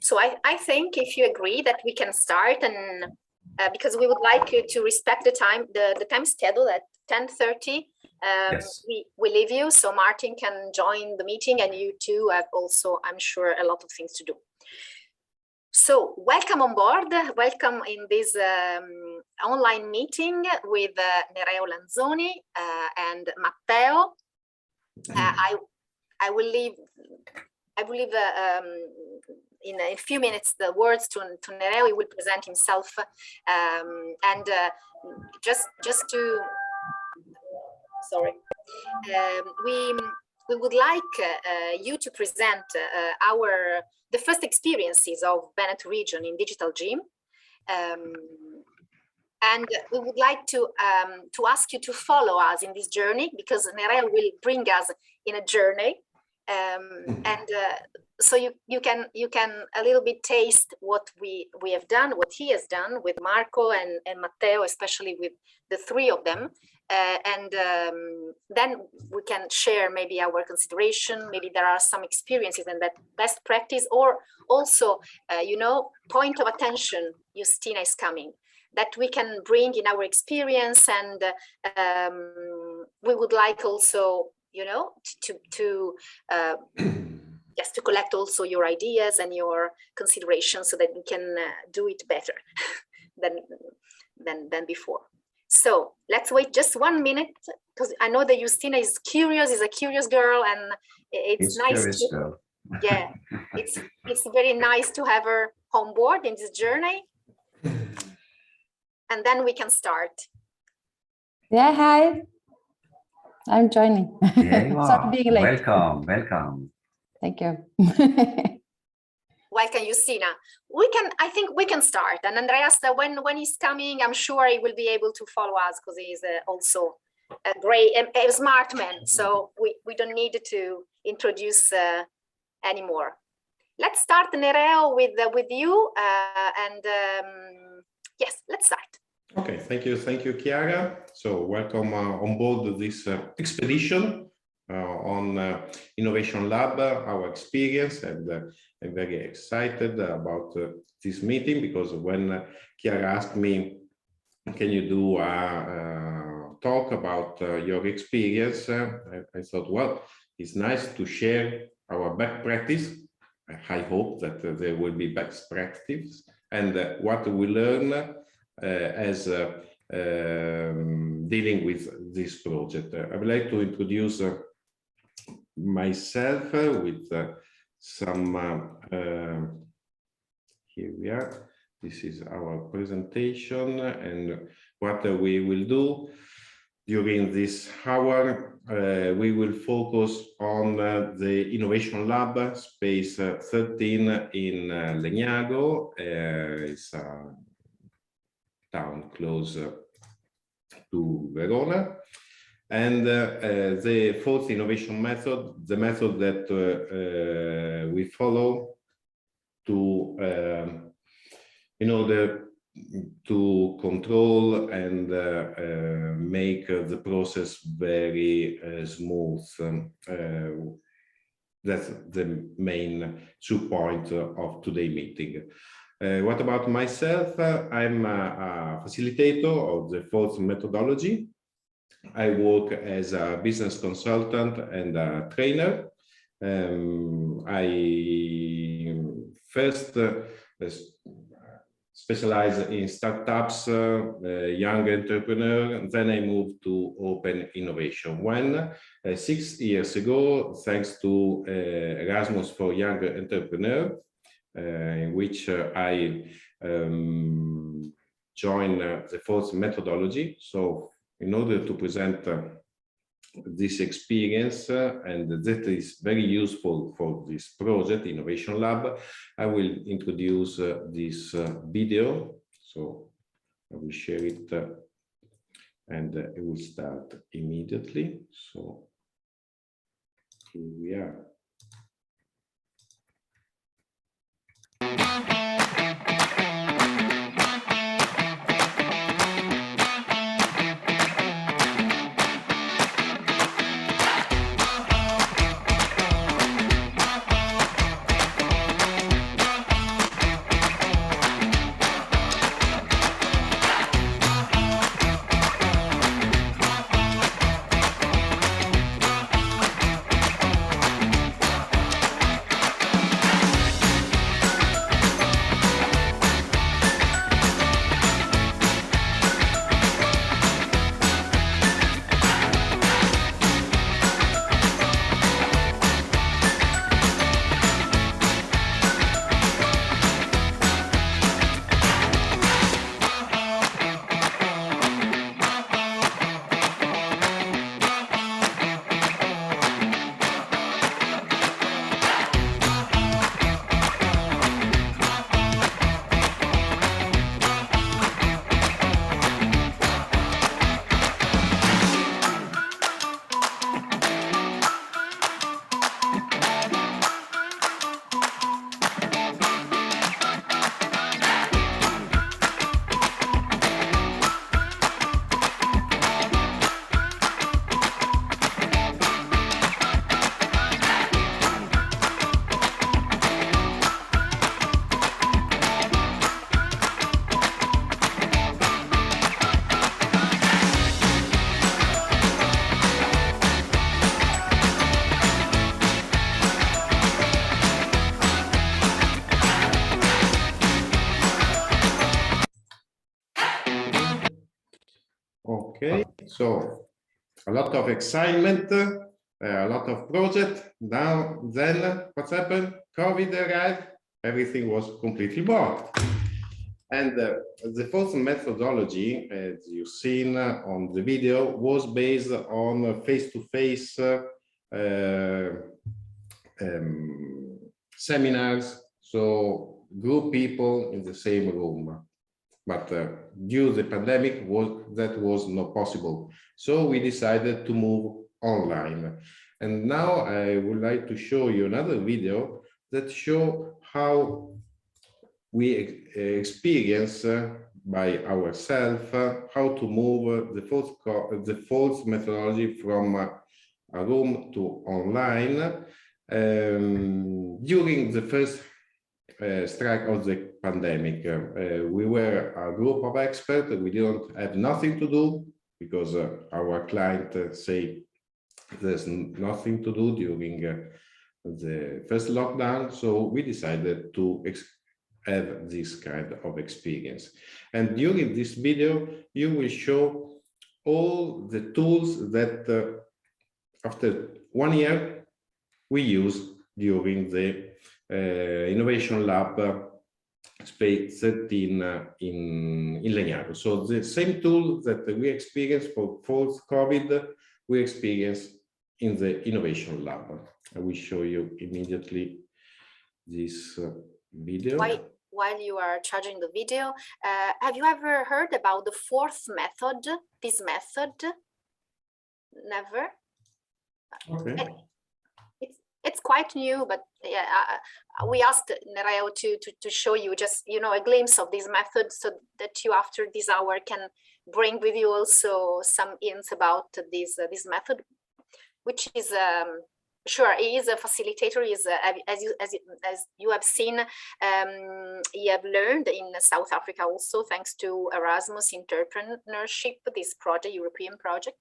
So I think if you agree that we can start, and because we would like you to respect the time schedule at 10:30. Yes. We leave you so Martin can join the meeting, and you too have also, I'm sure, a lot of things to do. So welcome on board, welcome in this online meeting with Nereo Lanzoni and Matteo. I will leave in a few minutes the words to Nereo. He will present himself, and just to sorry, we would like you to present the first experiences of Veneto region in digital gym. And we would like to ask you to follow us in this journey, because Nereo will bring us in a journey, and so you can a little bit taste what we have done, what he has done with Marco and Matteo, especially with the three of them, and then we can share maybe our consideration. Maybe there are some experiences and that best practice, or also point of attention. Justina is coming, that we can bring in our experience, and we would like also, just to collect also your ideas and your considerations, so that we can do it better than before. So let's wait just 1 minute, because I know that Justina is a curious girl, and it's nice to, yeah, it's very nice to have her on board in this journey. And then we can start. Yeah, hi. I'm joining. There you are. Being late. Welcome. Thank you. Welcome, Justina. I think we can start. And Andreas, when he's coming, I'm sure he will be able to follow us, because he's also a smart man. So we don't need to introduce anymore. Let's start, Nereo, with you. Yes, let's start. Okay, thank you, Chiara. So welcome on board this expedition on InnovationLab, our experience, and I'm very excited about this meeting, because when Chiara asked me, can you do a talk about your experience, I thought, well, it's nice to share our best practice. I hope that there will be best practice, and what we learn as dealing with this project. I would like to introduce myself with some, here we are. This is our presentation, and what we will do during this hour, we will focus on the InnovationLab Space 13 in Legnago. It's a town close to Verona, and the fourth innovation method, the method that we follow to in order to control and make the process very smooth. That's the main point of today's meeting. What about myself? I'm a facilitator of the fourth methodology. I work as a business consultant and a trainer. I first specialized in startups, young entrepreneur, and then I moved to open innovation. When 6 years ago, thanks to Erasmus for Young Entrepreneur, in which I joined the fourth methodology. So in order to present this experience, and that is very useful for this project, InnovationLab, I will introduce this video. So I will share it and it will start immediately. So here we are. Okay, so a lot of excitement, a lot of project. Now, then what's happened? COVID arrived, everything was completely blocked. And the fourth methodology, as you've seen on the video, was based on face-to-face seminars, so group people in the same room. But due to the pandemic, that was not possible. So we decided to move online. And now I would like to show you another video that shows how we experience by ourselves how to move the fourth methodology from a room to online during the first strike of the pandemic. We were a group of experts. We didn't have nothing to do because our client say there's nothing to do during the first lockdown. So we decided to have this kind of experience. And during this video, you will show all the tools that after 1 year we use during the InnovationLab CE13 in Legnano. So the same tool that we experienced for post-COVID, we experienced in the InnovationLab. I will show you immediately this video. While you are charging the video, have you ever heard about the fourth method, this method? Never? Okay. It's quite new, but yeah, we asked Nereo to show you just, you know, a glimpse of this method so that you after this hour can bring with you also some hints about this method, which is sure, he is a facilitator. He is as you have seen, he have learned in South Africa also thanks to Erasmus Entrepreneurship, this project, European project.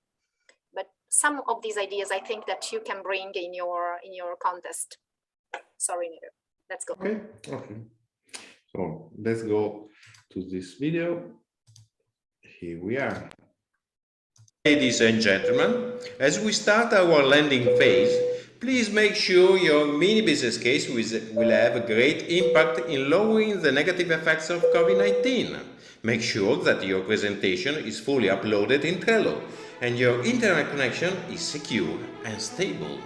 But some of these ideas I think that you can bring in your contest. Sorry, Nero. Let's go. Okay. Okay. So let's go to this video. Here we are. Ladies and gentlemen, as we start our landing phase, please make sure your mini business case will have a great impact in lowering the negative effects of COVID-19. Make sure that your presentation is fully uploaded in Trello and your internet connection is secure and stable.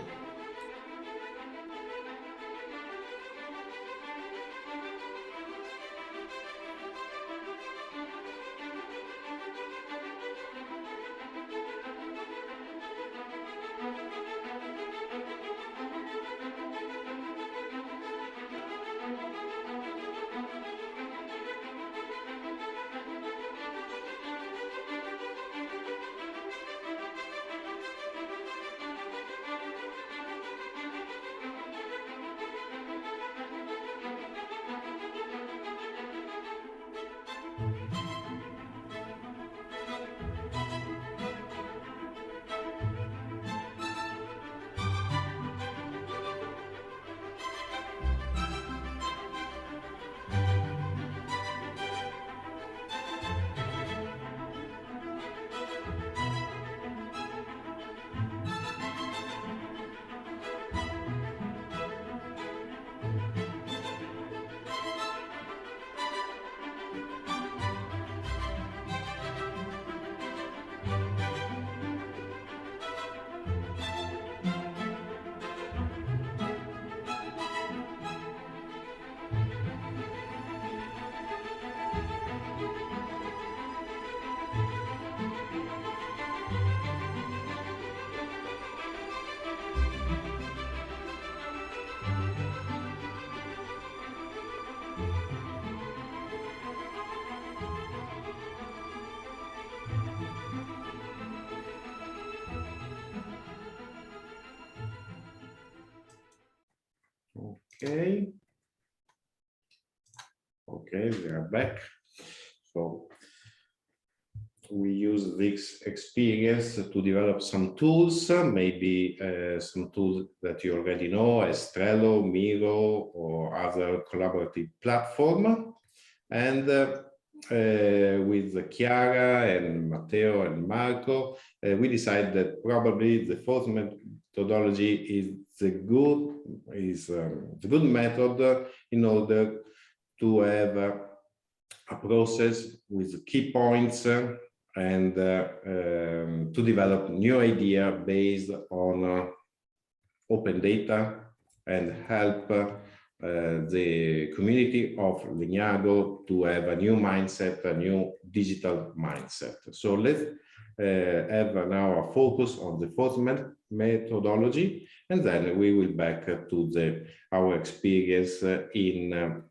Okay. Okay, we are back. So we use this experience to develop some tools, maybe some tools that you already know as Trello, Miro, or other collaborative platform. And with Chiara and Matteo and Marco, we decided that probably the fourth methodology is the good method in order to have a process with key points and to develop new idea based on open data and help the community of Legnago to have a new mindset, a new digital mindset. So let's have now a focus on the fourth methodology, and then we will back to our experience in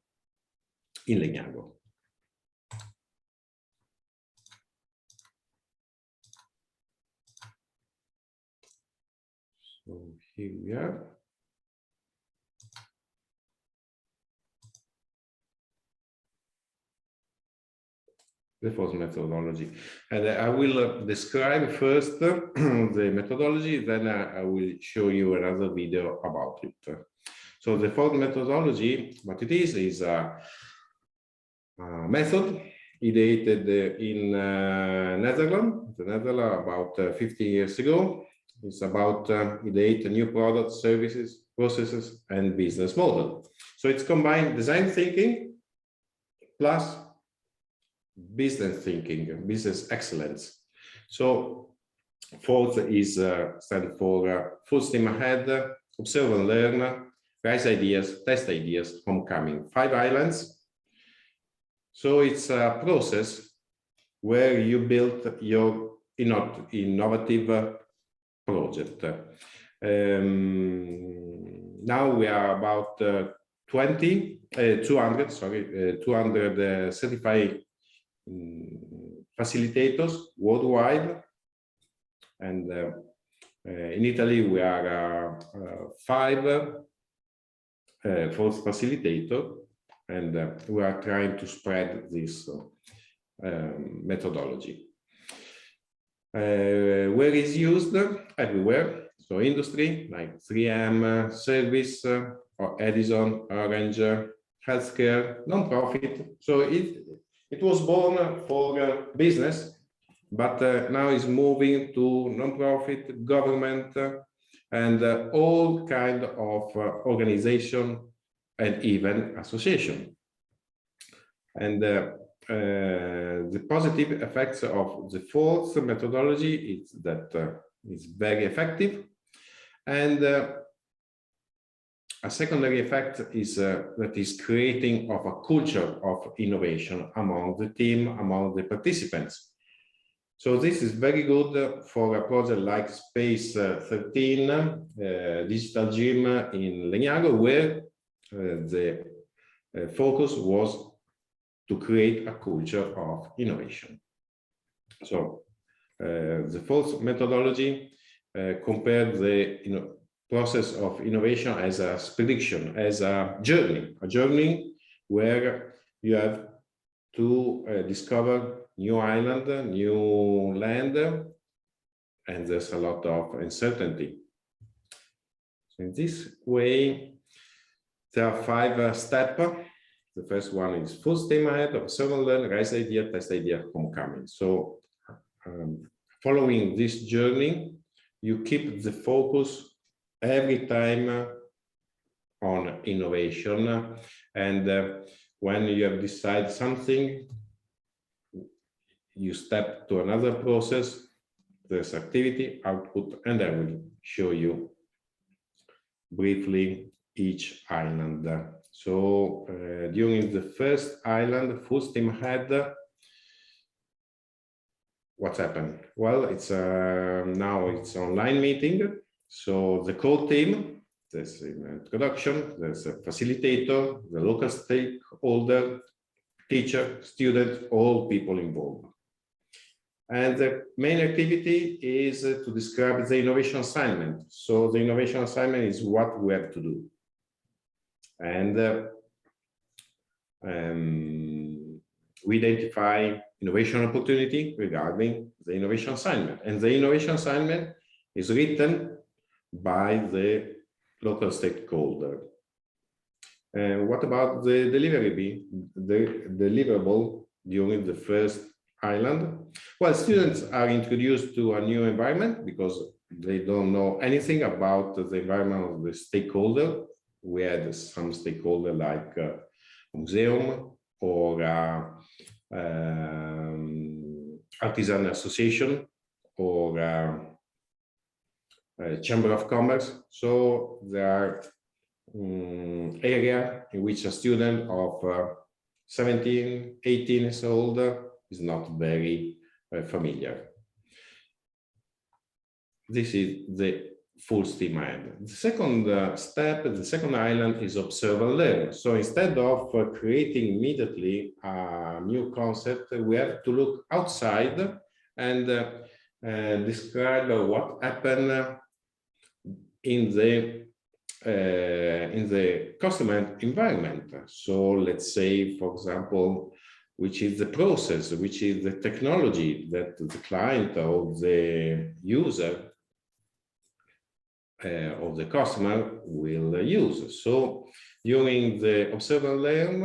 Legnago. So here we are. The fourth methodology, and I will describe first the methodology, then I will show you another video about it. So the fourth methodology, what it is a method ideated in Netherlands, about 50 years ago. It's about ideate new products, services, processes, and business model. So it's combined design thinking plus business thinking, business excellence. So fourth is stand for full steam ahead, observe and learn, rise ideas, test ideas, homecoming, 5 islands. So it's a process where you build your innovative project. Now we are about 200 certified facilitators worldwide, and in Italy we are 5 fourth facilitator, and we are trying to spread this methodology. Where is used? Everywhere. So industry like 3M, service, or Edison, Orange, healthcare, non-profit. So it was born for business, but now is moving to non-profit, government, and all kind of organization and even association. And the positive effects of the fourth methodology is that it's very effective, and a secondary effect is that is creating of a culture of innovation among the team, among the participants. So this is very good for a project like CE13 digital gym in Legnago, where the focus was to create a culture of innovation. So the fourth methodology compared the process of innovation as a prediction, as a journey where you have to discover new island, new land, and there's a lot of uncertainty. So in this way, there are 5 steps. The first one is full steam ahead, observe and learn, rise idea, test idea, homecoming. So following this journey, you keep the focus every time on innovation, and when you have decided something, you step to another process. There's activity, output, and I will show you briefly each island. So during the first island, full steam ahead, what's happened? Well, it's now it's online meeting. So the core team, there's an introduction, there's a facilitator, the local stakeholder, teacher, student, all people involved. And the main activity is to describe the innovation assignment. So the innovation assignment is what we have to do. And we identify innovation opportunity regarding the innovation assignment. And the innovation assignment is written by the local stakeholder. And what about the deliverable? The deliverable during the first island? Well, students are introduced to a new environment because they don't know anything about the environment of the stakeholder. We had some stakeholder like museum or artisan association or chamber of commerce. So there are area in which a student of 17, 18 years old is not very familiar. This is the full steam ahead. The second step, the second island is observe and learn. So instead of creating immediately a new concept, we have to look outside and describe what happened in the customer environment. So let's say, for example, which is the process, which is the technology that the client or the user of the customer will use. So during the observe and learn,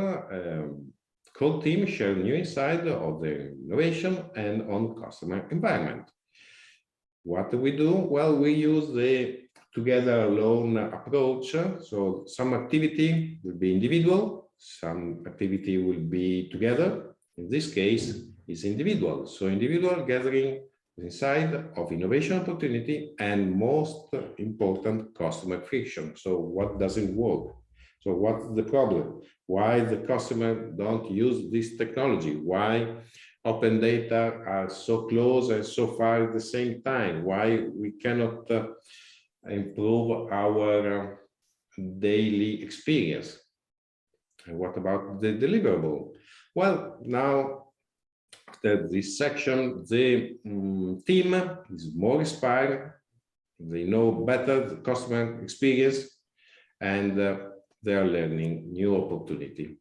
core team share new insight of the innovation and on customer environment. What do we do? Well, we use the together alone approach. So some activity will be individual, some activity will be together. In this case, it's individual. So individual gathering inside of innovation opportunity and most important customer friction. So what doesn't work? So what's the problem? Why the customer don't use this technology? Why open data are so close and so far at the same time? Why we cannot improve our daily experience? And what about the deliverable? Well, now after this section, the team is more inspired. They know better the customer experience, and they are learning new opportunity.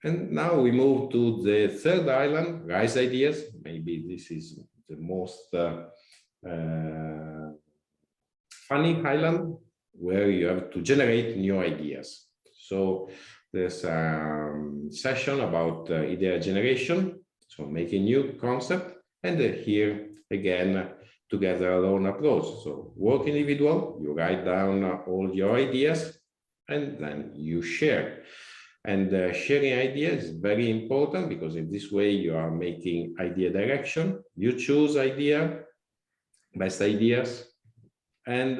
And now we move to the third island, rise ideas. Maybe this is the most funny island where you have to generate new ideas. So there's a session about idea generation, so making new concept, and here again together alone approach. So work individual, you write down all your ideas, and then you share. And sharing ideas is very important because in this way you are making idea direction. You choose idea, best ideas, and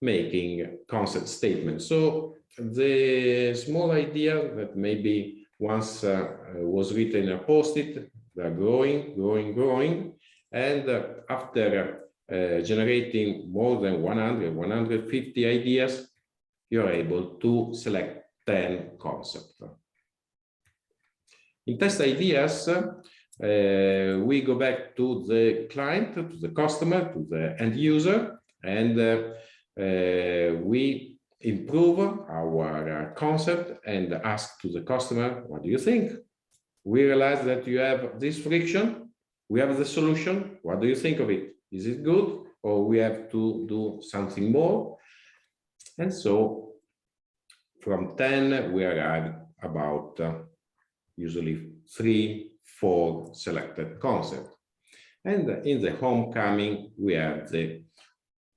making concept statements. So the small idea that maybe once was written in a post-it, they're growing. And after generating more than 100, 150 ideas, you're able to select 10 concepts. In test ideas, we go back to the client, to the customer, to the end user, and we improve our concept and ask to the customer, what do you think? We realize that you have this friction. We have the solution. What do you think of it? Is it good? Or we have to do something more? And so from 10, we arrive about usually 3-4 selected concepts. And in the homecoming, we have the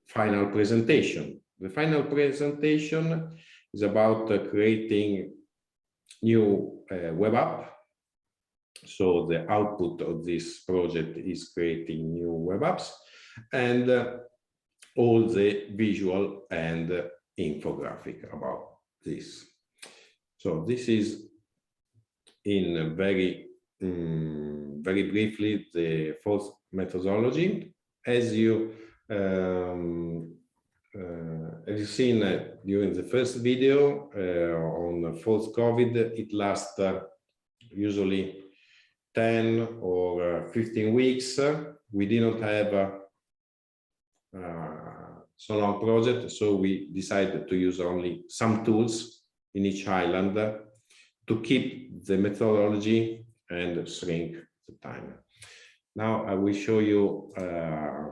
final presentation. The final presentation is about creating new web app. So the output of this project is creating new web apps and all the visual and infographic about this. So this is in very briefly the fourth methodology. As you've seen during the first video on fourth COVID, it lasts usually 10 or 15 weeks. We didn't have so long project, so we decided to use only some tools in each island to keep the methodology and shrink the time. Now I will show you a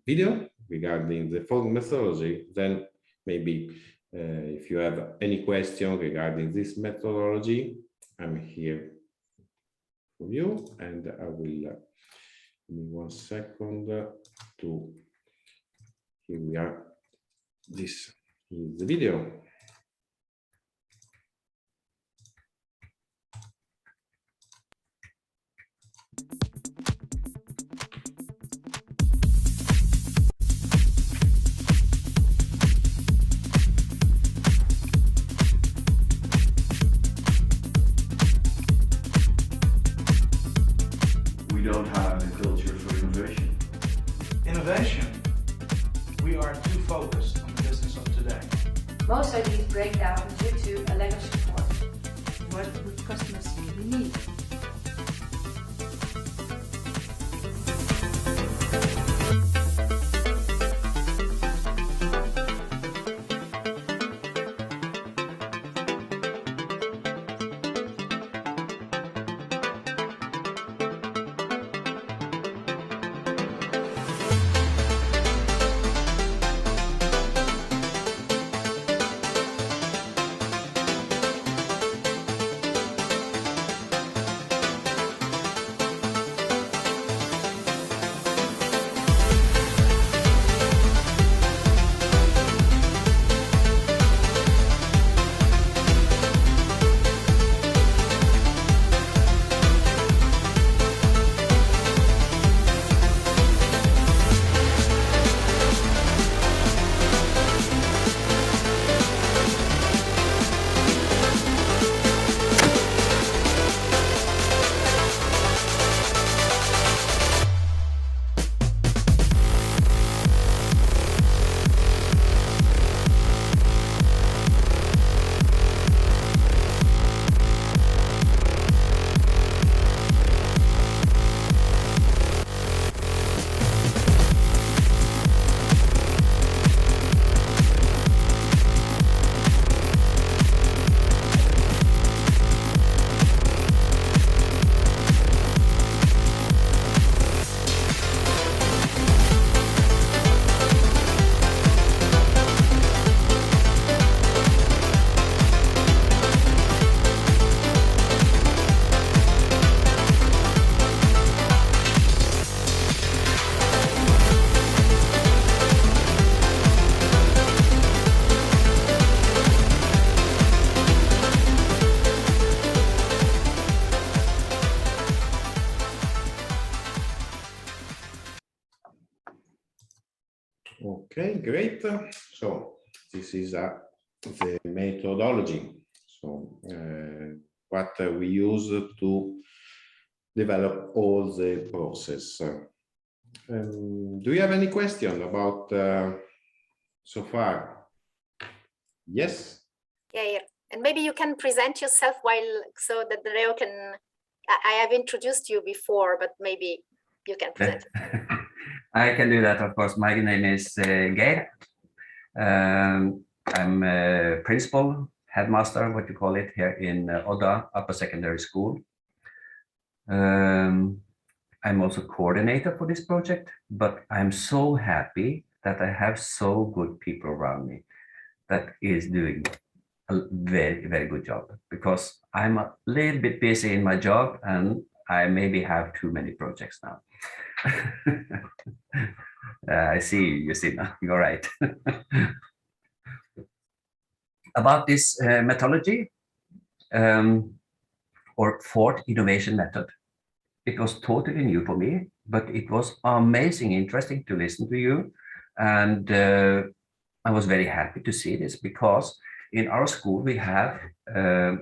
video regarding the fourth methodology. Then maybe if you have any question regarding this methodology, I'm here for you, and I will give me 1 second to, here we are. This is the video. We don't have the culture for innovation. Innovation. We are too focused on the business of today. Most ideas break down due to a lack of support. What would customers really need? Okay, great. So this is the methodology. So what we use to develop all the process. Do you have any question about so far? Yes. Yeah. And maybe you can present yourself while, so that Leo can, I have introduced you before, but maybe you can present. I can do that, of course. My name is Geir. I'm a principal, headmaster, what you call it, here in Odda Upper Secondary School. I'm also coordinator for this project, but I'm so happy that I have so good people around me that is doing a very, very good job, because I'm a little bit busy in my job and I maybe have too many projects now. I see you, Justina, you're right. About this methodology or fourth innovation method, it was totally new for me, but it was amazing, interesting to listen to you. And I was very happy to see this, because in our school we have a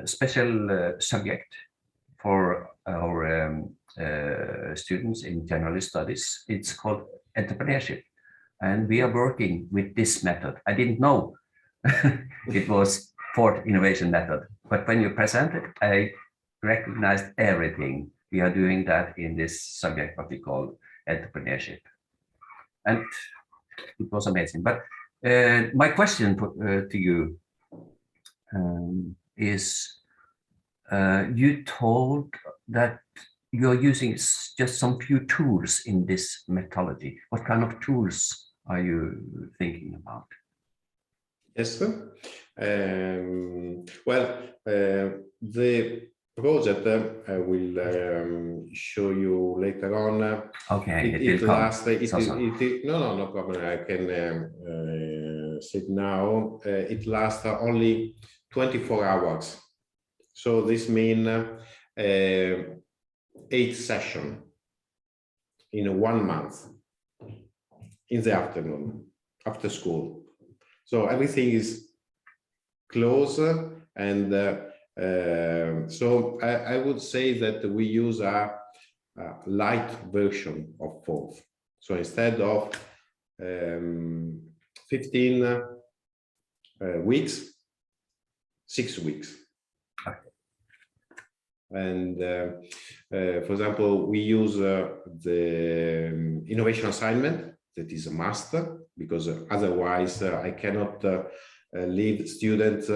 special subject for our students in general studies. It's called entrepreneurship, and we are working with this method. I didn't know it was fourth innovation method, but when you present it, I recognized everything. We are doing that in this subject, what we call entrepreneurship, and it was amazing. But my question to you is, you told that you're using just some few tools in this methodology. What kind of tools are you thinking about? Yes, The project I will show you later on. Okay, It lasts. No problem. I can say it now. It lasts only 24 hours. So this means 8 sessions in 1 month in the afternoon after school. So everything is close, and so I would say that we use a light version of both. So instead of 15 weeks, 6 weeks. And for example, we use the innovation assignment. That is a must, because otherwise I cannot leave students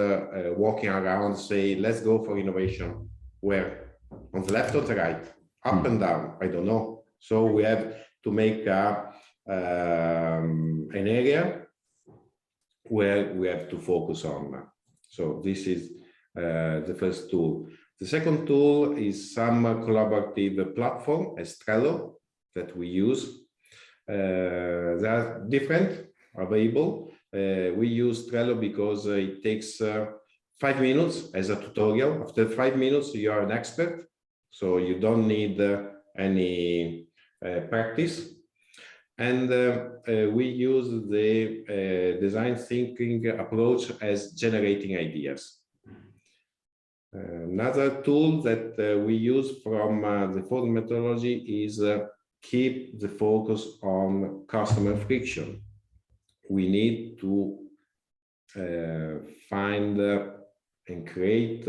walking around, say, let's go for innovation. Where? On the left or the right? Up and down? I don't know. So we have to make an area where we have to focus on. So this is the first tool. The second tool is some collaborative platform, as Trello, that we use. They are different, available. We use Trello because it takes 5 minutes as a tutorial. After 5 minutes, you are an expert, so you don't need any practice. And we use the design thinking approach as generating ideas. Another tool that we use from the fourth methodology is keep the focus on customer friction. We need to find and create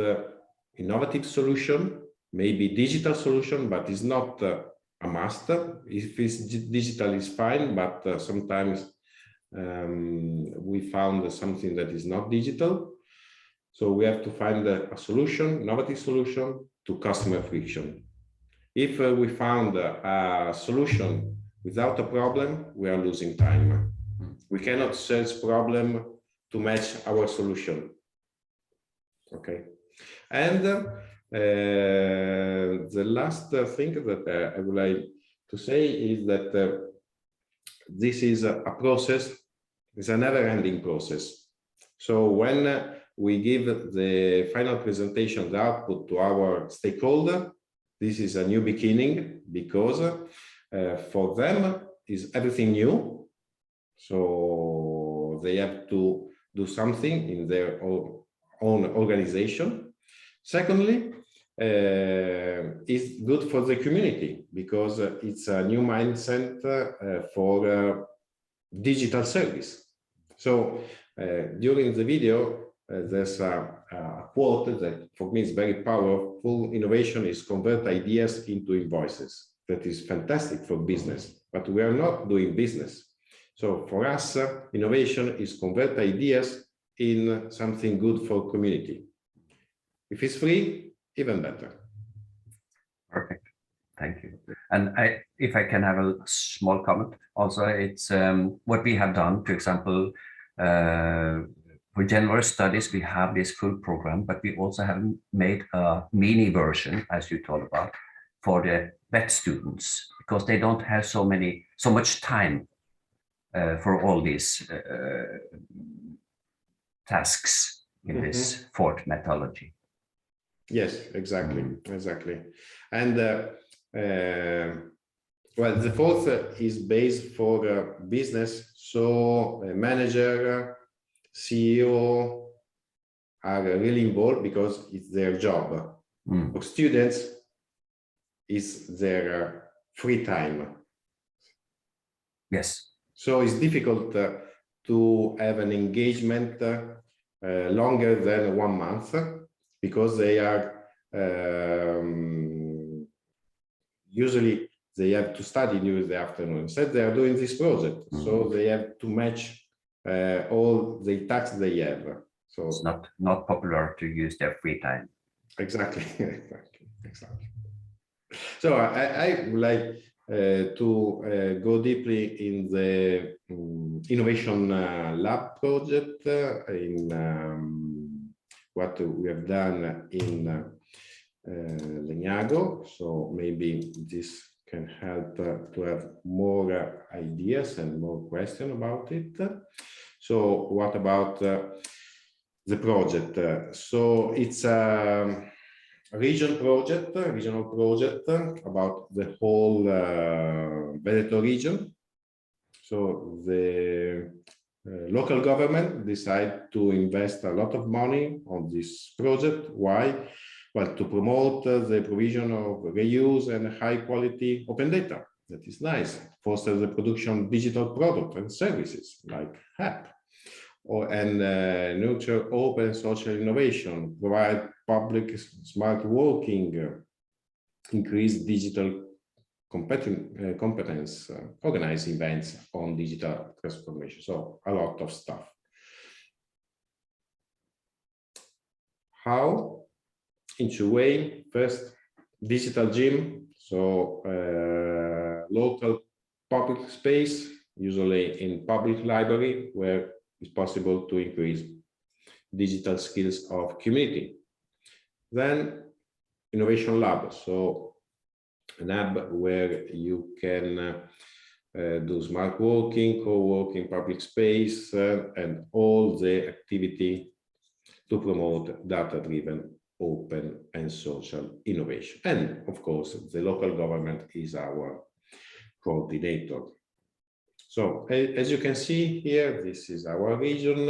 innovative solution, maybe digital solution, but it's not a must. If it's digital, is fine, but sometimes we found something that is not digital. So we have to find a solution, innovative solution to customer friction. If we found a solution without a problem, we are losing time. We cannot search problem to match our solution. Okay. And the last thing that I would like to say is that this is a process, it's a never-ending process. So when we give the final presentation, the output to our stakeholder, this is a new beginning, because for them is everything new. So they have to do something in their own organization. Secondly, it's good for the community, because it's a new mindset for digital service. So during the video, there's a quote that for me is very powerful. Innovation is convert ideas into invoices. That is fantastic for business, but we are not doing business. So for us, innovation is convert ideas in something good for community. If it's free, even better. Perfect. Thank you. And if I can have a small comment also, it's what we have done, for example, for general studies, we have this full program, but we also have made a mini version, as you told about, for the vet students, because they don't have so much time for all these tasks in this fourth methodology. Yes, exactly, exactly. And well, the fourth is based for business, so a manager, CEO are really involved because it's their job. For students, it's their free time. Yes. So it's difficult to have an engagement longer than 1 month, because they are usually they have to study during the afternoon. Instead, they are doing this project, so they have to match all the tasks they have. So it's not popular to use their free time. Exactly, exactly. So I would like to go deeply in the Innovation Lab project in what we have done in Legnago. So maybe this can help to have more ideas and more questions about it. So what about the project? So it's a regional project about the whole Veneto region. So the local government decided to invest a lot of money on this project. Why? Well, to promote the provision of reuse and high quality open data. That is nice. Foster the production of digital products and services like app. And nurture open social innovation, provide public smart working, increase digital competence, organize events on digital transformation. So a lot of stuff. How? In two ways. First, digital gym. So local public space, usually in public library, where it's possible to increase digital skills of community. Then Innovation Lab. So an app where you can do smart working, co-working, public space, and all the activity to promote data-driven, open and social innovation. And of course, the local government is our coordinator. So as you can see here, this is our region,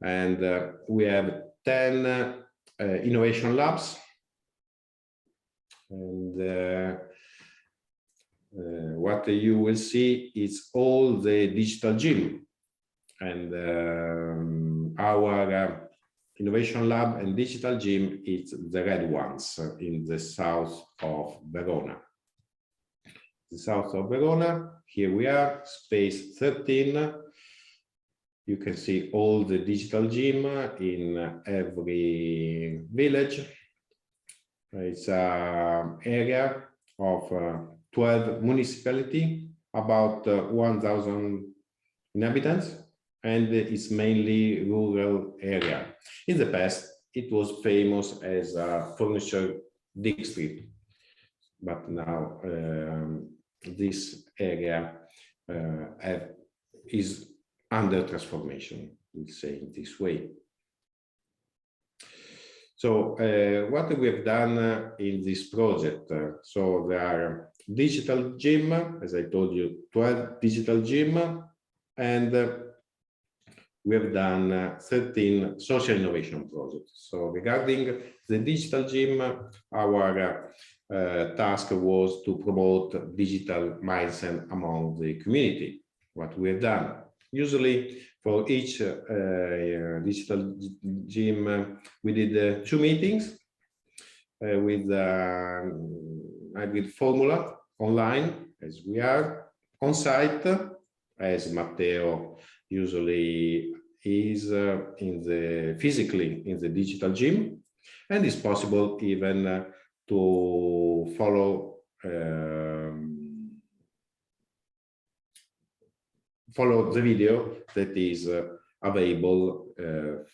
and we have 10 innovation labs. And what you will see is all the digital gym, and our Innovation Lab and Digital Gym is the red ones in the south of Verona. The south of Verona, here we are, space 13. You can see all the digital gym in every village. It's an area of 12 municipalities, about 1,000 inhabitants, and it's mainly rural area. In the past, it was famous as a furniture district, but now this area is under transformation, we'll say it this way. So what we have done in this project, so there are digital gym, as I told you, 12 digital gym, and we have done 13 social innovation projects. So regarding the digital gym, our task was to promote digital mindset among the community. What we have done, usually for each digital gym, we did 2 meetings with hybrid formula online, as we are on site, as Matteo usually is physically in the digital gym, and it's possible even to follow the video that is available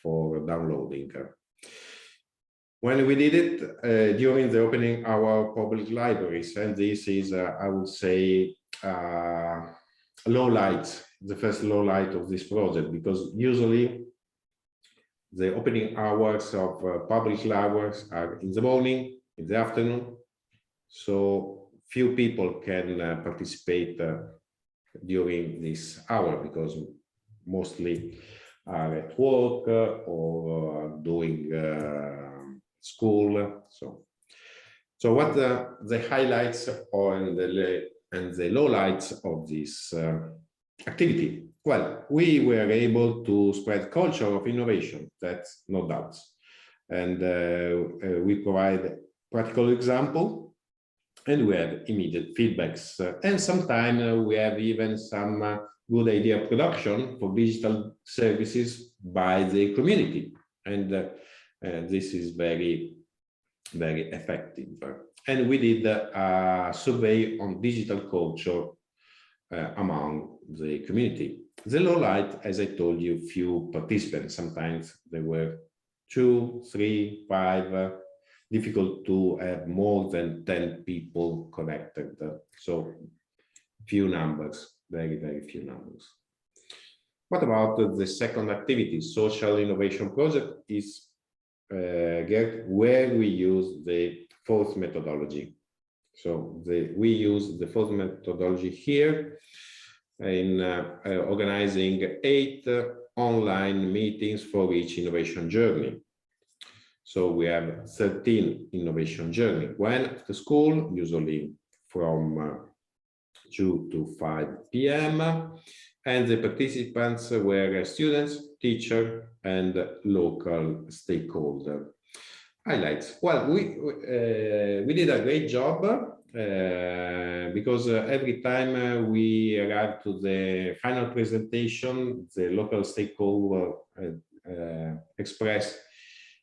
for downloading. When we did it during the opening our public libraries, and this is, I would say, low light, the first low light of this project, because usually the opening hours of public libraries are in the morning, in the afternoon, so few people can participate during this hour, because mostly are at work or doing school. So what the highlights and the lowlights of this activity? Well, we were able to spread culture of innovation, that's no doubt, and we provide practical example, and we have immediate feedbacks, and sometimes we have even some good idea production for digital services by the community, and this is very, very effective. And we did a survey on digital culture among the community. The low light, as I told you, few participants. Sometimes there were 2, 3, 5, difficult to have more than 10 people connected. So few numbers, very, very few numbers. What about the second activity, social innovation project, is where we use the fourth methodology. So we use the fourth methodology here in organizing 8 online meetings for each innovation journey. So we have 13 innovation journey. When after school, usually from 2 to 5 p.m. And the participants were students, teachers, and local stakeholder. Highlights. Well, we did a great job because every time we arrived to the final presentation, the local stakeholder expressed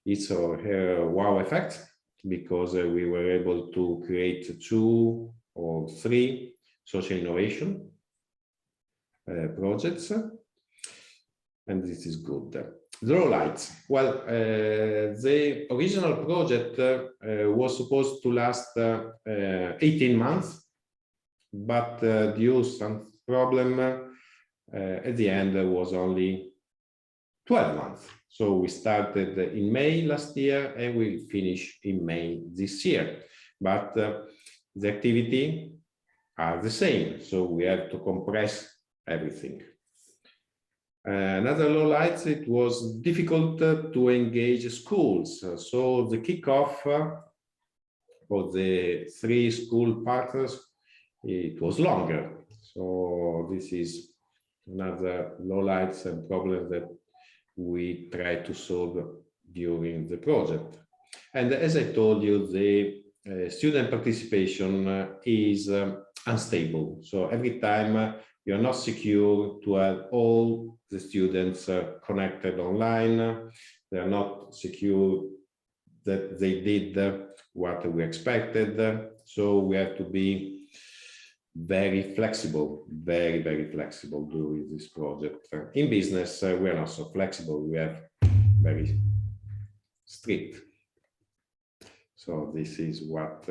its or her wow effect, because we were able to create 2 or 3 social innovation projects, and this is good. The lowlights. Well, the original project was supposed to last 18 months, but due to some problem, at the end was only 12 months. So we started in May last year and we finish in May this year. But the activity are the same, so we have to compress everything. Another lowlight, it was difficult to engage schools. So the kickoff for the 3 school partners, it was longer. So this is another lowlights and problem that we try to solve during the project. And as I told you, the student participation is unstable. So every time you're not secure to have all the students connected online. They are not secure that they did what we expected. So we have to be very flexible, very, very flexible during this project. In business, we are not so flexible. We are very strict. So this is what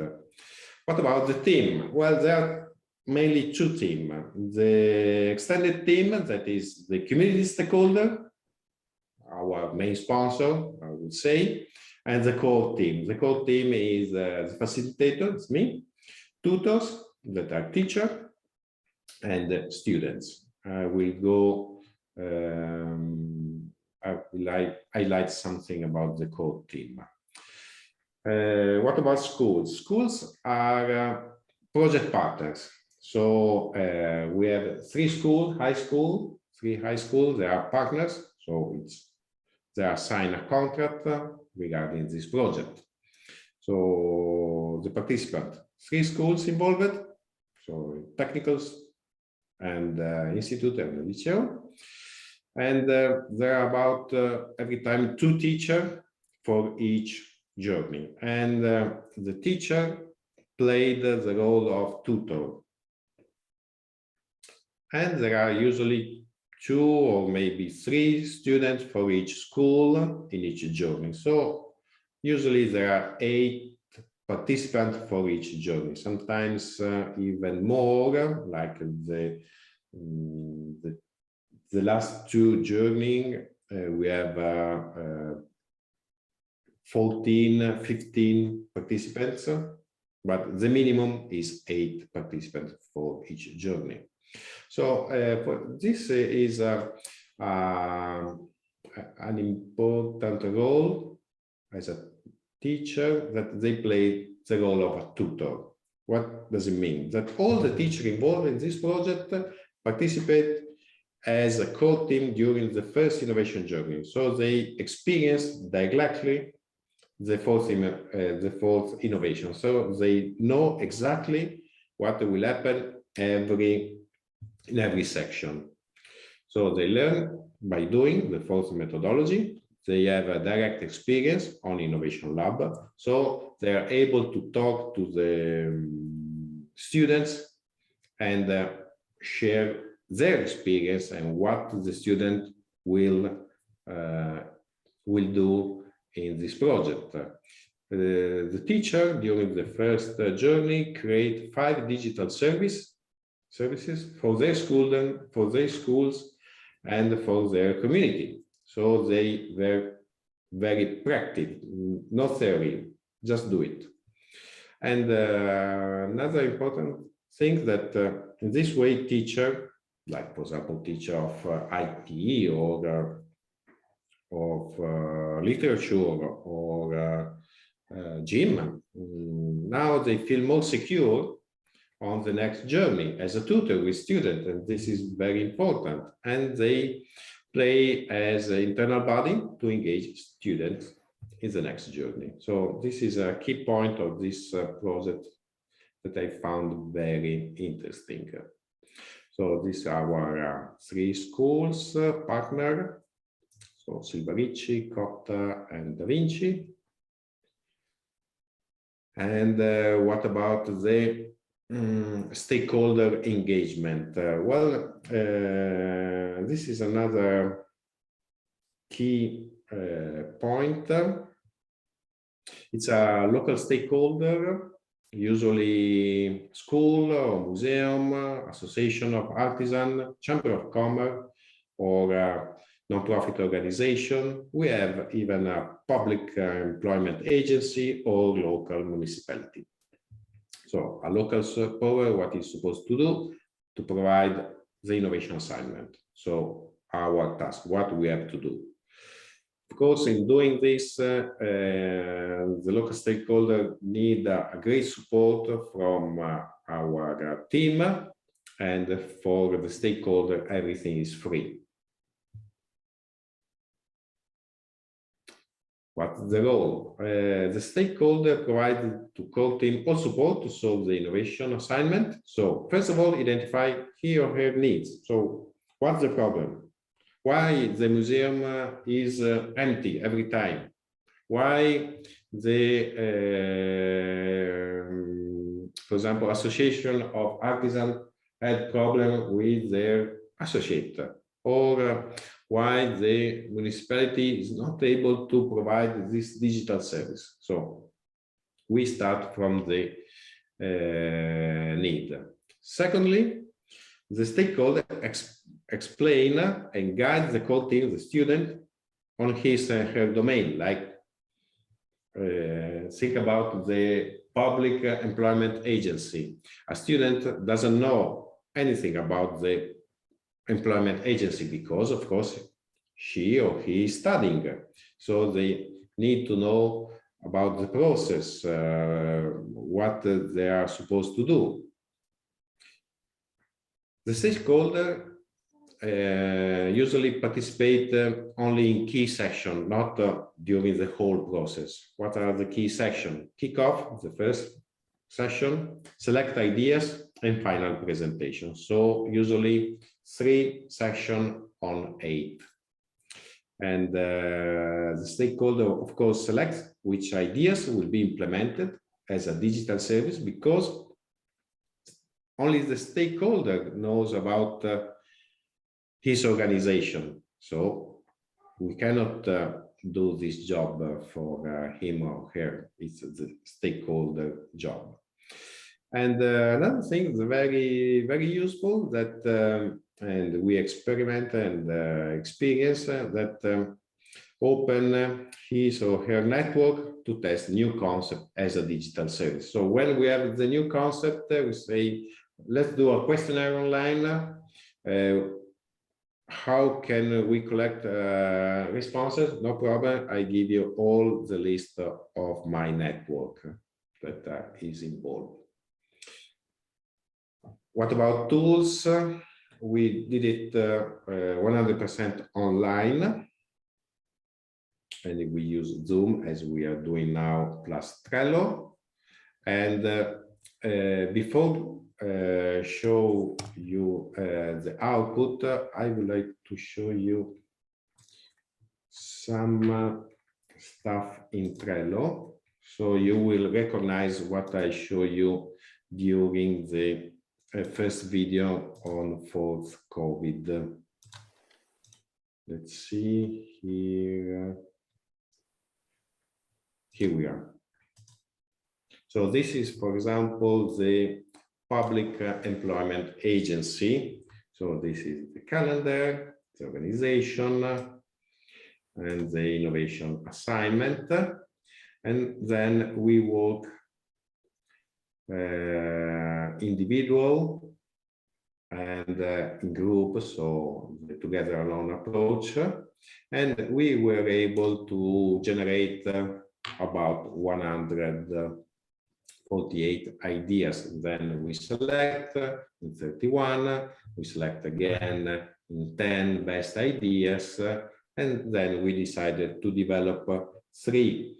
about the team? Well, there are mainly 2 teams. The extended team, that is the community stakeholder, our main sponsor, I would say, and the core team. The core team is the facilitator, it's me, tutors that are teachers, and students. I will go, I will highlight something about the core team. What about schools? Schools are project partners. So we have 3 schools, three high schools, they are partners. So they are sign a contract regarding this project. So the participant, 3 schools involved, so technicals and institute and liceo. And there are about every time 2 teachers for each journey. And the teacher played the role of tutor. And there are usually 2 or maybe 3 students for each school in each journey. So usually there are 8 participants for each journey, sometimes even more, like the last 2 journeys, we have 14, 15 participants, but the minimum is 8 participants for each journey. So this is an important role as a teacher, that they play the role of a tutor. What does it mean? That all the teachers involved in this project participate as a core team during the first innovation journey. So they experience directly the fourth innovation. So they know exactly what will happen in every section. So they learn by doing the fourth methodology. They have a direct experience on InnovationLab. So they are able to talk to the students and share their experience and what the student will do in this project. The teacher during the first journey create 5 digital services for their schools and for their community. So they were very practical, no theory, just do it. And another important thing that in this way teacher, like for example teacher of IT or of literature or gym, now they feel more secure on the next journey as a tutor with students, and this is very important. And they play as an internal body to engage students in the next journey. So this is a key point of this project that I found very interesting. So these are our 3 schools partner. So Silverici, Cotta, and Da Vinci. And what about the stakeholder engagement? This is another key point. It's a local stakeholder, usually school or museum, association of artisan, chamber of commerce, or non-profit organization. We have even a public employment agency or local municipality. So a local power, what is supposed to do? To provide the innovation assignment. So our task, what we have to do. Of course, in doing this, the local stakeholder need a great support from our team, and for the stakeholder, everything is free. What's the role? The stakeholder provided to core team all support to solve the innovation assignment. So first of all, identify he or her needs. So what's the problem? Why the museum is empty every time? Why the, for example, association of artisans had problem with their associate, or why the municipality is not able to provide this digital service. So we start from the need. Secondly, the stakeholder explain and guide the core team, the student, on his her domain. Like think about the public employment agency. A student doesn't know anything about the employment agency because, of course, she or he is studying. So they need to know about the process, what they are supposed to do. The stakeholder usually participate only in key section, not during the whole process. What are the key sections? Kick-off, the first session, select ideas, and final presentation. So usually 3 sections on 8. And the stakeholder, of course, selects which ideas will be implemented as a digital service, because only the stakeholder knows about his organization. So we cannot do this job for him or her. It's the stakeholder job. And another thing is very, very useful that, and we experiment and experience that open his or her network to test new concept as a digital service. So when we have the new concept, we say, let's do a questionnaire online. How can we collect responses? No problem. I give you all the list of my network that is involved. What about tools? We did it 100% online. And we use Zoom as we are doing now, plus Trello. And before show you the output, I would like to show you some stuff in Trello. So you will recognize what I show you during the first video on fourth COVID. Let's see here. here we are. So this is, for example, the public employment agency. So this is the calendar, the organization, and the innovation assignment. And then we work individual and in group, so together alone approach. And we were able to generate about 148 ideas. Then we select in 31, we select again in 10 best ideas, and then we decided to develop 3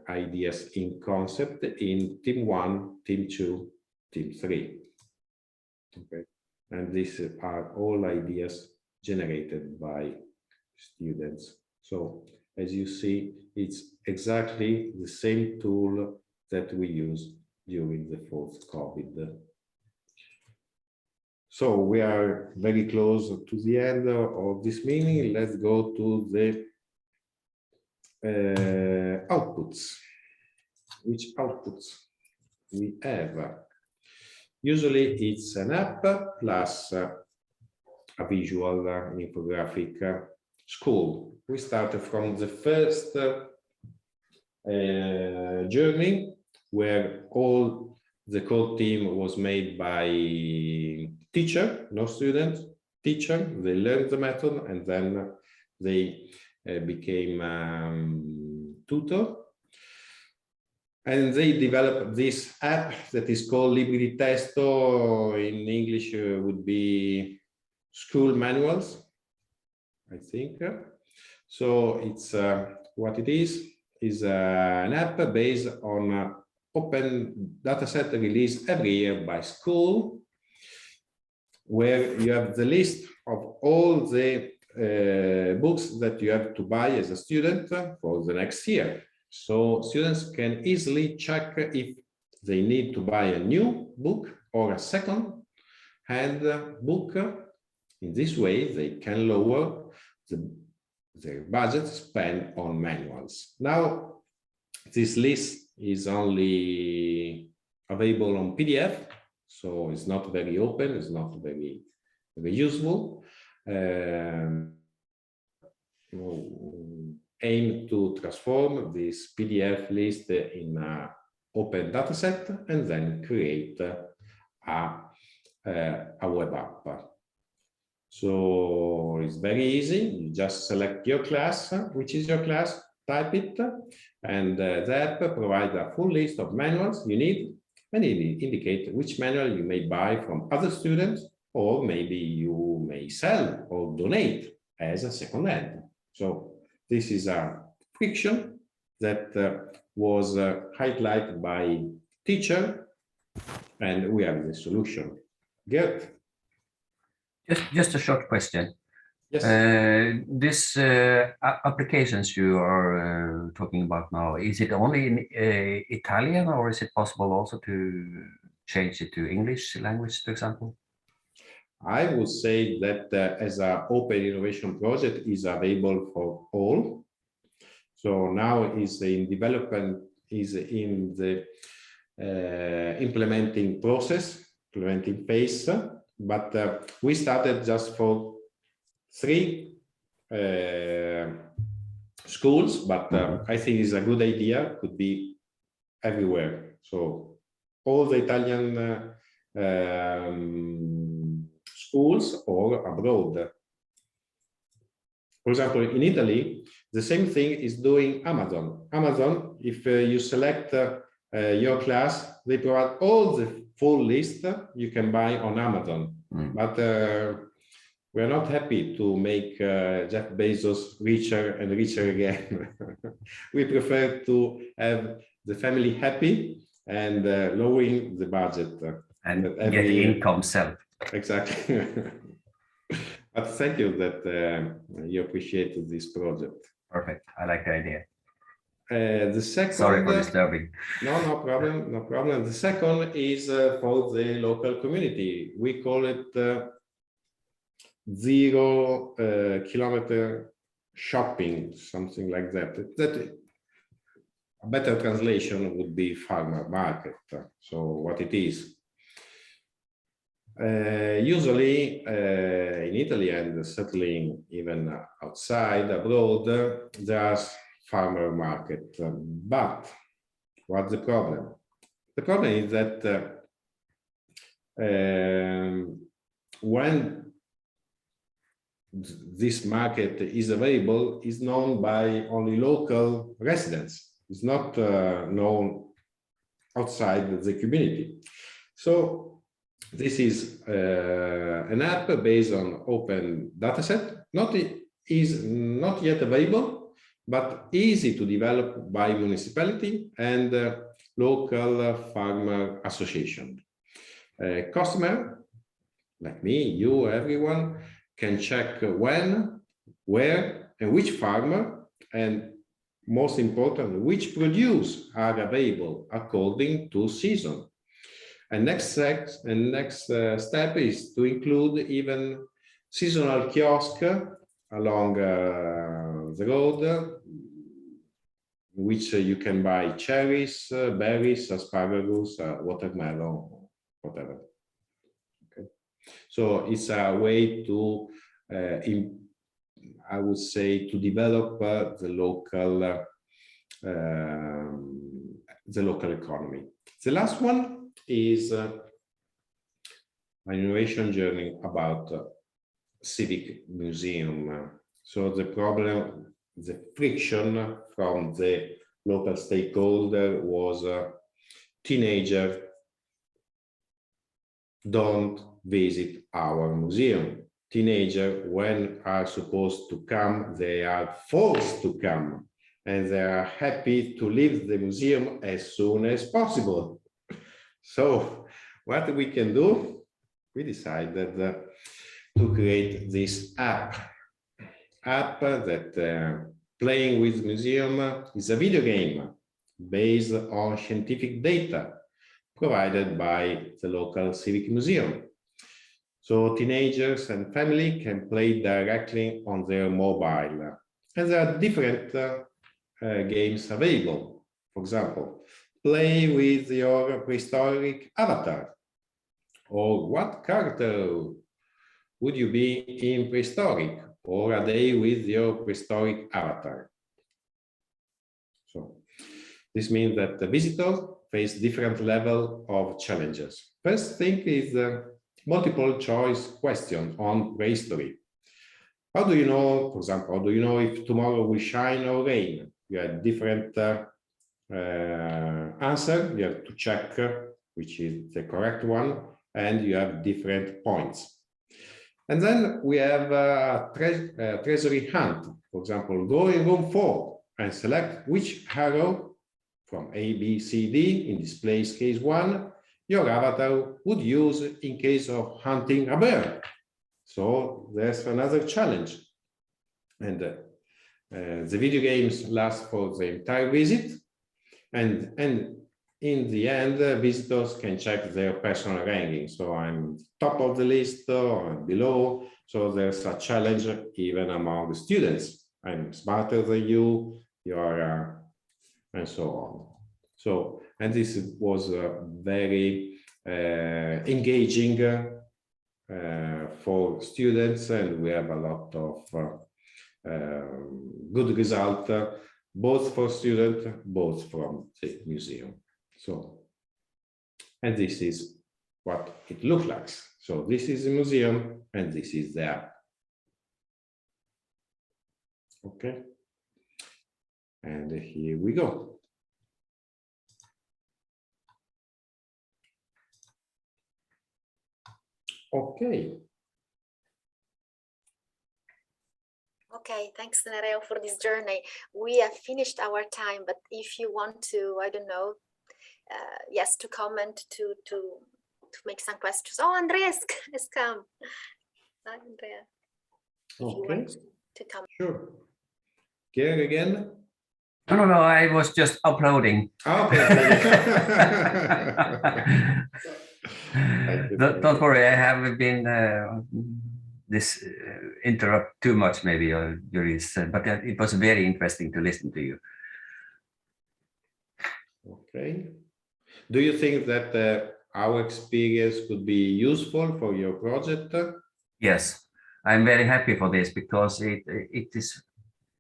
ideas in concept in team 1, team 2, team 3. Okay, and these are all ideas generated by students. So as you see, it's exactly the same tool that we used during the 4th COVID. So we are very close to the end of this meeting. Let's go to the outputs. Which outputs we have? Usually it's an app plus a visual infographic school. We started from the first journey where all the core team was made by teacher, no student, teacher. They learned the method and then they became tutor. And they developed this app that is called Libri di Testo. In English would be school manuals, I think. So it's what it is an app based on open dataset released every year by school, where you have the list of all the books that you have to buy as a student for the next year. So students can easily check if they need to buy a new book or a second-hand book. In this way, they can lower their budget spent on manuals. Now, this list is only available on PDF, so it's not very open, it's not very useful. Aim to transform this PDF list in an open dataset and then create a web app. So it's very easy. You just select your class, which is your class, type it, and the app provides a full list of manuals you need, and it indicates which manual you may buy from other students, or maybe you may sell or donate as a second hand. So this is a friction that was highlighted by teacher, and we have the solution. Gert? Just a short question. Yes. This applications you are talking about now, is it only in Italian, or is it possible also to change it to English language, for example? I would say that as an open innovation project is available for all. So now is in development, is in the implementing phase, but we started just for 3 schools, but I think it's a good idea, could be everywhere. So all the Italian schools or abroad. For example, in Italy, the same thing is doing Amazon. Amazon, if you select your class, they provide all the full list you can buy on Amazon. But we're not happy to make Jeff Bezos richer and richer again. We prefer to have the family happy and lowering the budget. And get income self. Exactly. But thank you that you appreciated this project. Perfect. I like the idea. The second. Sorry for disturbing. No problem. No problem. The second is for the local community. We call it 0 kilometer shopping, something like that. That a better translation would be farmer market. So what it is. Usually in Italy and certainly even outside abroad, there's farmer market. But what's the problem? The problem is that when this market is available, is known by only local residents. It's not known outside the community. So this is an app based on open dataset. Is not yet available, but easy to develop by municipality and local farmer association. Customer like me, you, everyone can check when, where, and which farmer, and most important, which produce are available according to season. And next step is to include even seasonal kiosk along the road, which you can buy cherries, berries, asparagus, watermelon, whatever. Okay. So it's a way to, I would say, to develop the local economy. The last one is an innovation journey about civic museum. So the problem, the friction from the local stakeholder was teenagers don't visit our museum. Teenagers, when are supposed to come, they are forced to come, and they are happy to leave the museum as soon as possible. So what we can do? We decided to create this app that playing with museum is a video game based on scientific data provided by the local civic museum. So teenagers and family can play directly on their mobile. And there are different games available. For example, play with your prehistoric avatar. Or what character would you be in prehistoric? Or a day with your prehistoric avatar. So this means that the visitors face different level of challenges. First thing is multiple choice questions on prehistory. How do you know, for example, how do you know if tomorrow will shine or rain? You have different answer. You have to check which is the correct one, and you have different points. And then we have a treasury hunt. For example, go in room 4 and select which arrow from A, B, C, D, in this case 1, your avatar would use in case of hunting a bear. So there's another challenge. And the video games last for the entire visit. And in the end, visitors can check their personal ranking. So I'm top of the list or I'm below. So there's a challenge even among the students. I'm smarter than you, you are, and so on. So, and this was very engaging for students, and we have a lot of good result, both for students, both from the museum. So, and this is what it looks like. So this is the museum, and this is the app. Okay. And here we go. Okay. Okay, thanks, Nereo, for this journey. We have finished our time, but if you want to, I don't know, yes, to comment, to make some questions. Oh, Andreas has come. Hi, Andrea. If you Okay. want to come. Sure. Here again. No, I was just uploading. Okay. Don't worry, I haven't been interrupt too much maybe, but it was very interesting to listen to you. Okay. Do you think that our experience could be useful for your project? Yes, I'm very happy for this because it is,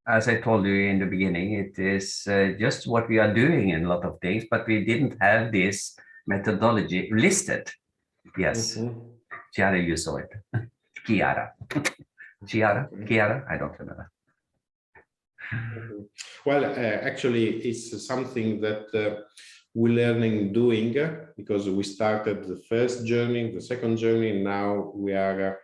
as I told you in the beginning, it is just what we are doing in a lot of things, but we didn't have this methodology listed. Yes, Chiara, you saw it. Chiara. Chiara, Chiara, I don't remember. Well, actually, it's something that we learning doing because we started the first journey, the second journey. Now we are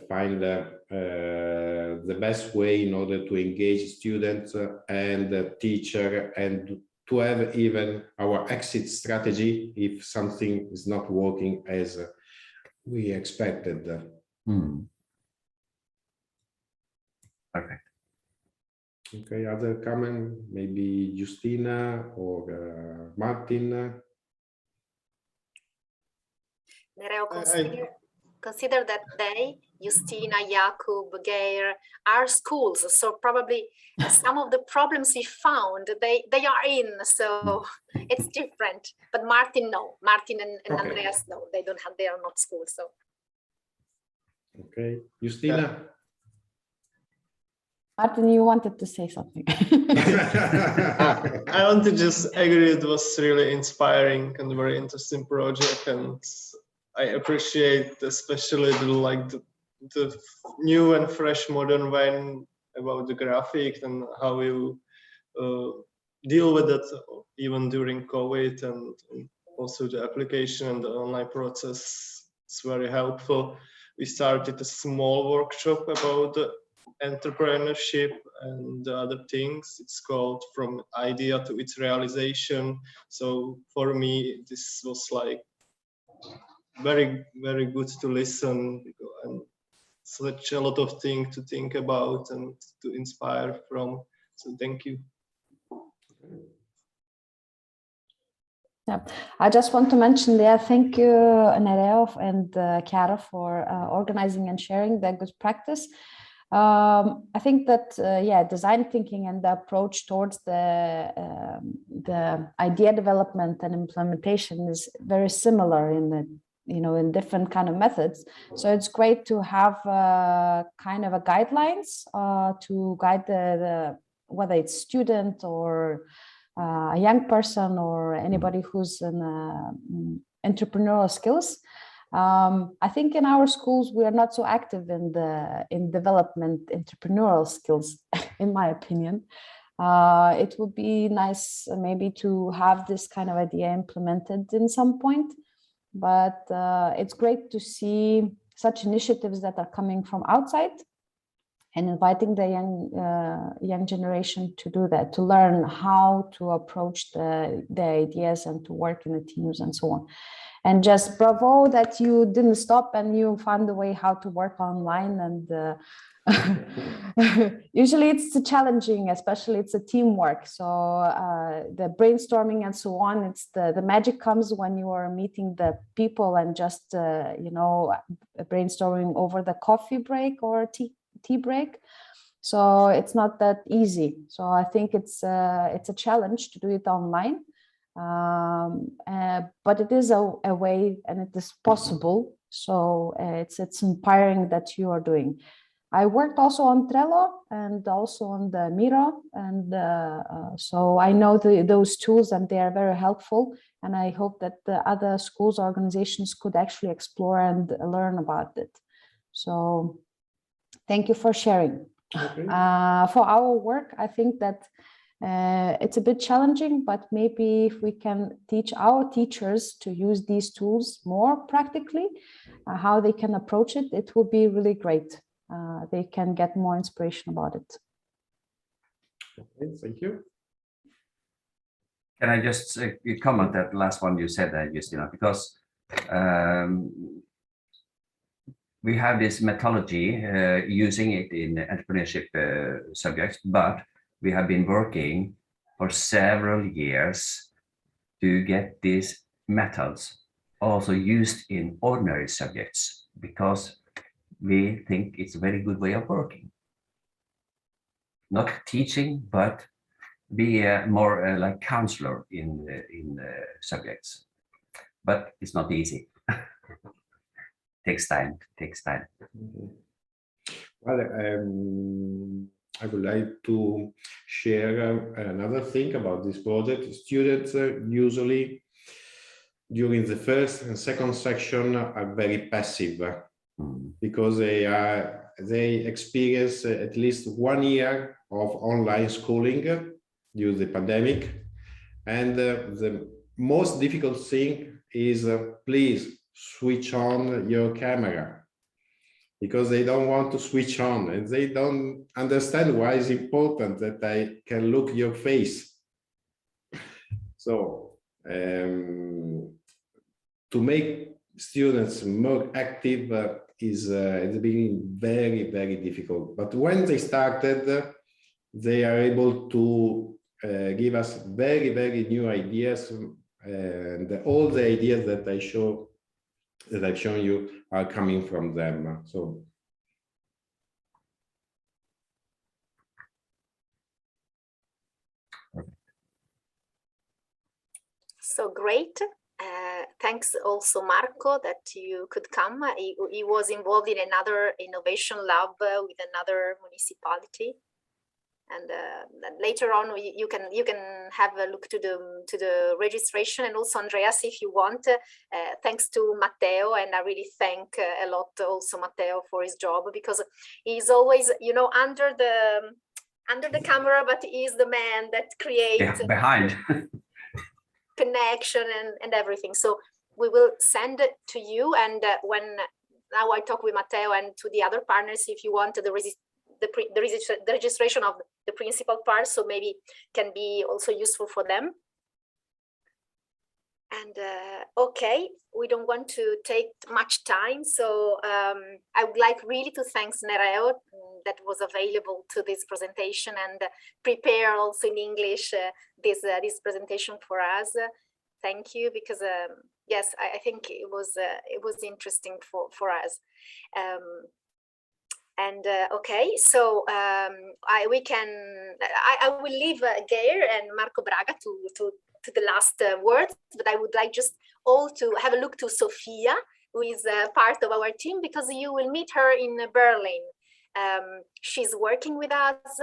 find the best way in order to engage students and teacher and to have even our exit strategy if something is not working as we expected. Perfect. Okay, other comment, maybe Justina or Martin? Nereo, consider that they, Justina, Jakub, Geir, are schools. So probably some of the problems we found, they are in, so it's different. But Martin, no. Martin and Okay. Andreas, no, they don't have, they are not schools. So. Okay, Justina? Martin, you wanted to say something. I want to just agree it was really inspiring and very interesting project, and I appreciate especially the new and fresh modern way about the graphics and how you deal with it even during COVID, and also the application and the online process. It's very helpful. We started a small workshop about the entrepreneurship and the other things. It's called From Idea to Its Realization. So for me, this was like very, very good to listen, and such a lot of things to think about and to inspire from. So thank you. Yeah, I just want to mention there, thank you, Nereo and Chiara, for organizing and sharing that good practice. I think that, yeah, design thinking and the approach towards the idea development and implementation is very similar in the, in different kind of methods. So it's great to have kind of a guidelines to guide the whether it's student or a young person or anybody who's in entrepreneurial skills. I think in our schools we are not so active in development entrepreneurial skills, in my opinion. It would be nice maybe to have this kind of idea implemented in some point, but it's great to see such initiatives that are coming from outside and inviting the young generation to do that, to learn how to approach the ideas and to work in the teams and so on. And just bravo that you didn't stop and you found a way how to work online. And usually it's challenging, especially it's a teamwork. So the brainstorming and so on, it's the magic comes when you are meeting the people and just, brainstorming over the coffee break or tea break. So it's not that easy. So I think it's a challenge to do it online. But it is a way and it is possible. So it's inspiring that you are doing. I worked also on Trello and also on the Miro, and so I know those tools and they are very helpful. And I hope that the other schools, organizations could actually explore and learn about it. So thank you for sharing. Okay. For our work, I think that it's a bit challenging, but maybe if we can teach our teachers to use these tools more practically, how they can approach it, it will be really great. They can get more inspiration about it. Okay, thank you. Can I just comment that last one you said there, Justina, because we have this methodology using it in entrepreneurship subjects, but we have been working for several years to get these methods also used in ordinary subjects because we think it's a very good way of working. Not teaching, but be more like counselor in subjects, but it's not easy. Takes time. Well, I would like to share another thing about this project. Students usually during the first and second section are very passive because they experience at least 1 year of online schooling during the pandemic, and the most difficult thing is please switch on your camera, because they don't want to switch on and they don't understand why it's important that I can look your face. So to make students more active is at the beginning very, very difficult. But when they started, they are able to give us very, very new ideas, and all the ideas that I've shown you are coming from them. So great. Thanks also Marco that you could come. He was involved in another innovation lab with another municipality, and later on you can have a look to the registration, and also Andreas, if you want. Thanks to Matteo, and I really thank a lot also Matteo for his job, because he's always, you know, under the camera, but he's the man that creates behind. connection and everything. So we will send it to you, and now I talk with Matteo and to the other partners, if you want the registration of the principal part, so maybe can be also useful for them. And okay, we don't want to take much time, so I would like really to thank Nereo that was available to this presentation and prepare also in English this presentation for us. Thank you, because yes, I think it was interesting for us. Okay, so I will leave Geir and Marco Braga to the last words, but I would like just all to have a look to Sofia, who is part of our team, because you will meet her in Berlin. She's working with us.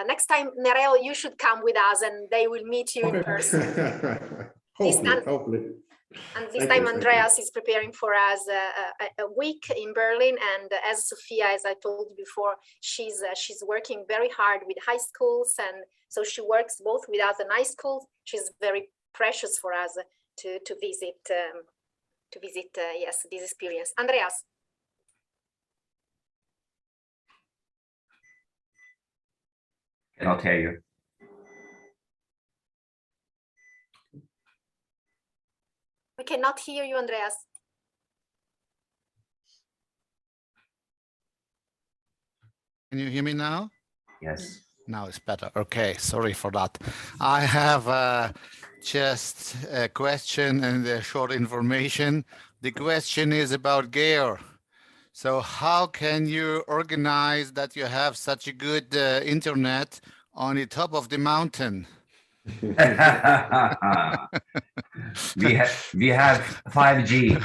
Next time, Nereo, you should come with us and they will meet you in person. Hopefully. And this time Andreas is preparing for us a week in Berlin, and as Sofia, as I told you before, she's working very hard with high schools, and so she works both with us and high schools. She's very precious for us to visit yes, this experience. Andreas. Cannot hear you. We cannot hear you, Andreas. Can you hear me now? Yes. Now it's better. Okay, sorry for that. I have just a question and a short information. The question is about Geir. So how can you organize that you have such a good internet on the top of the mountain? we have 5G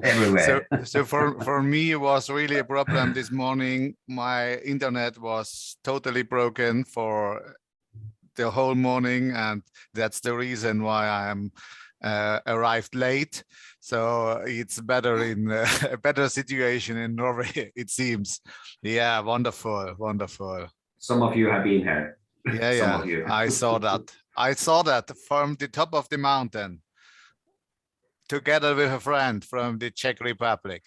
everywhere. So for me, it was really a problem this morning. My internet was totally broken for the whole morning, and that's the reason why I'm arrived late. So it's better in a better situation in Norway, it seems. Yeah, wonderful. Some of you have been here. Yeah, Some of you. I saw that. I saw that from the top of the mountain, together with a friend from the Czech Republic.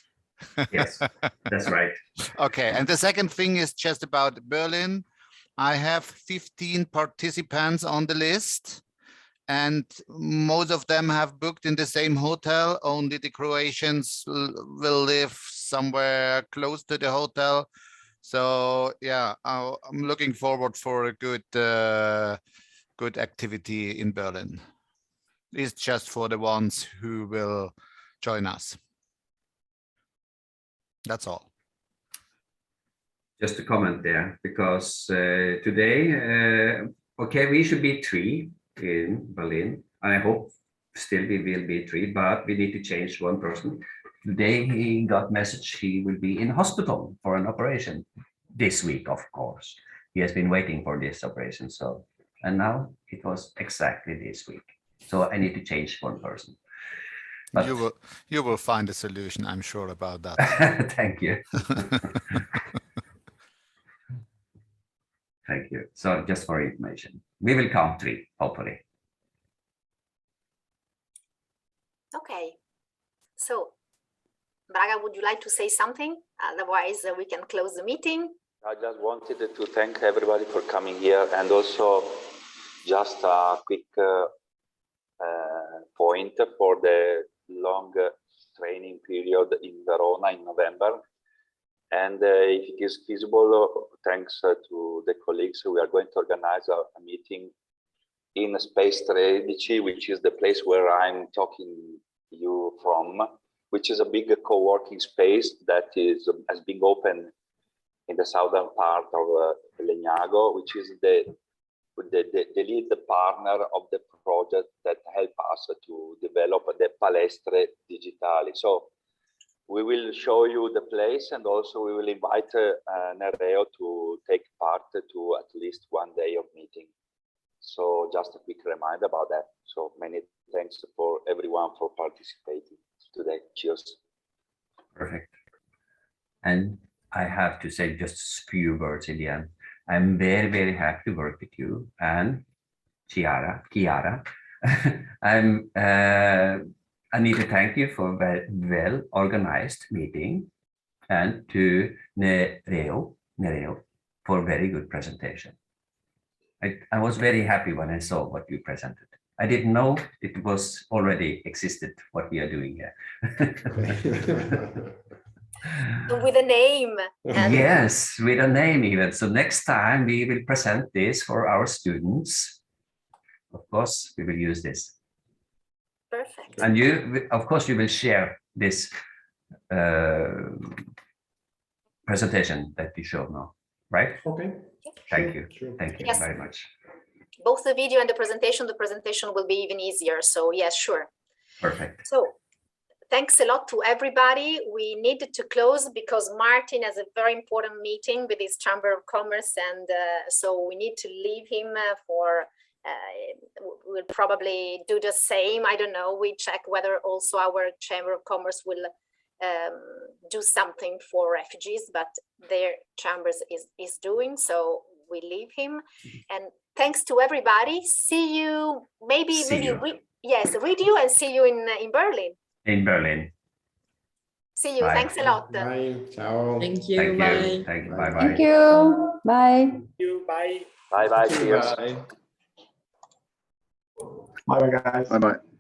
Yes, that's right. Okay, and the second thing is just about Berlin. I have 15 participants on the list, and most of them have booked in the same hotel. Only the Croatians will live somewhere close to the hotel. So yeah, I'm looking forward for a good activity in Berlin. It's just for the ones who will join us. That's all. Just a comment there, because today, okay, we should be 3 in Berlin. I hope still we will be 3, but we need to change 1 person. Today he got message he will be in hospital for an operation this week, of course. He has been waiting for this operation. So, and now it was exactly this week. So I need to change 1 person. But you will find a solution, I'm sure about that. thank you. Thank you. So just for information, we will count 3, hopefully. Okay. So, Braga, would you like to say something? Otherwise, we can close the meeting. I just wanted to thank everybody for coming here, and also just a quick point for the long training period in Verona in November. And if it is feasible, thanks to the colleagues, we are going to organize a meeting in Space 13, which is the place where I'm talking you from, which is a big co-working space that has been opened in the southern part of Legnago, which is the lead partner of the project that helped us to develop the Palestre Digitali. So we will show you the place, and also we will invite Nereo to take part to at least 1 day of meeting. So just a quick reminder about that. So many thanks for everyone for participating today. Cheers. Perfect. And I have to say just a few words in the end. I'm very, very happy to work with you and Chiara. I need to thank you for a well-organized meeting, and to Nereo for a very good presentation. I was very happy when I saw what you presented. I didn't know it was already existed what we are doing here. With a name. Yes, with a name even. So next time we will present this for our students. Of course, we will use this. Perfect. And you, of course, you will share this presentation that we showed now, right? Okay. Thank you. Sure. Thank you Yes. very much. Both the video and the presentation will be even easier. So yes, sure. Perfect. So thanks a lot to everybody. We needed to close because Martin has a very important meeting with his Chamber of Commerce, and so we need to leave him for, we'll probably do the same. I don't know, we check whether also our Chamber of Commerce will do something for refugees, but their chambers is doing, so we leave him. And thanks to everybody. See you, maybe read you and see you in Berlin. In Berlin. See you. Bye. Thanks a lot. Bye. Ciao. Thank you. Thank Bye. you. Thank you. Bye bye. Thank you. Bye. Thank you. Bye. Bye bye. Cheers. Bye. Bye bye, guys. Bye bye.